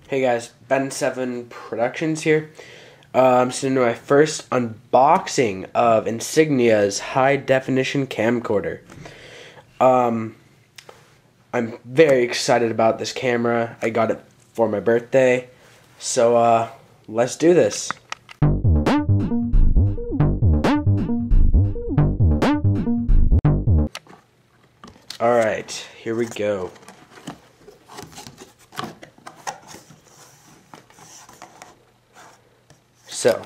Hey guys, Ben7 Productions here. I'm doing my first unboxing of Insignia's high definition camcorder. I'm very excited about this camera. I got it for my birthday. So let's do this. Alright, here we go. So,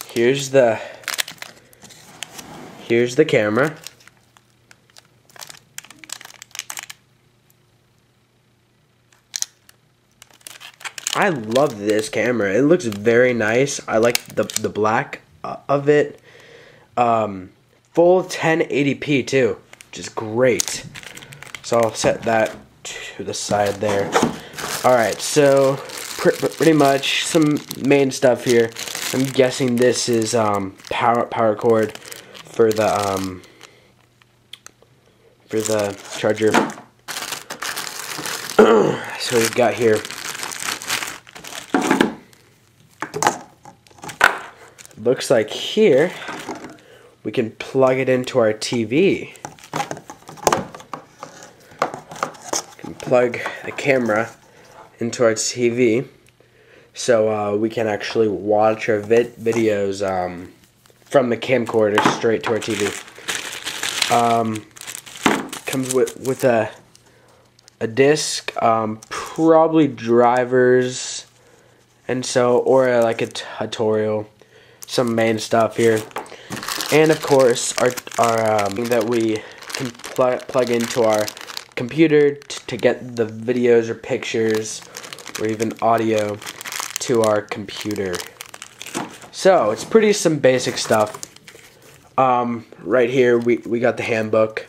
here's the camera. I love this camera. It looks very nice. I like the black of it. Full 1080p too, which is great. So I'll set that to the side there. Alright, so pretty much some main stuff here. I'm guessing this is power cord for the charger. So we've got here looks like here we can plug it into our TV. Can plug the camera into our TV, so we can actually watch our videos from the camcorder straight to our TV. Comes with a disc, probably drivers, and so or like a tutorial, some main stuff here, and of course our that we can plug into our computer to get the videos or pictures or even audio to our computer. So it's some basic stuff. Right here we got the handbook.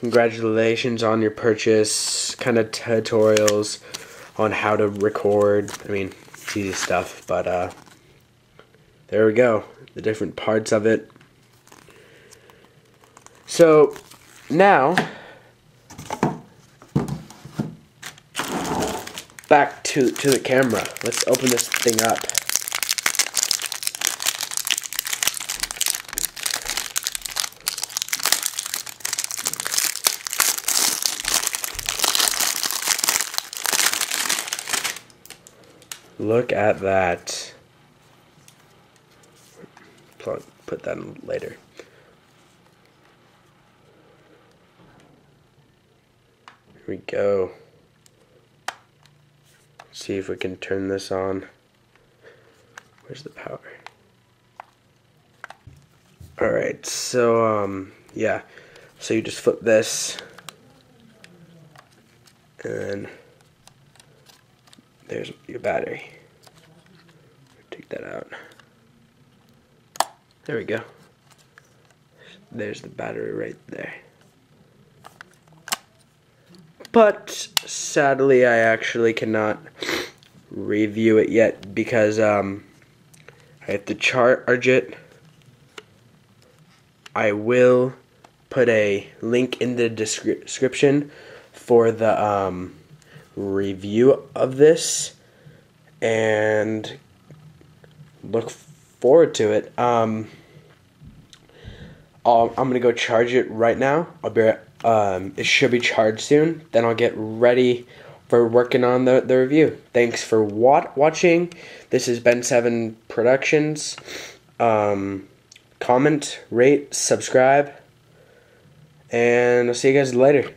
Congratulations on your purchase, kind of tutorials on how to record. I mean, it's easy stuff, but there we go, the different parts of it. So now back to the camera. Let's open this thing up. Look at that. Put that in later. Here we go. See if we can turn this on. Where's the power? Alright, so yeah. So you just flip this, and there's your battery. Take that out. There we go. There's the battery right there. But sadly, I actually cannot review it yet because I have to charge it. I will put a link in the description for the review of this, and look forward to it. I'm gonna go charge it right now. I'll be it should be charged soon. Then I'll get ready for working on the review. Thanks for watching. This is Ben7 Productions. Comment, rate, subscribe, and I'll see you guys later.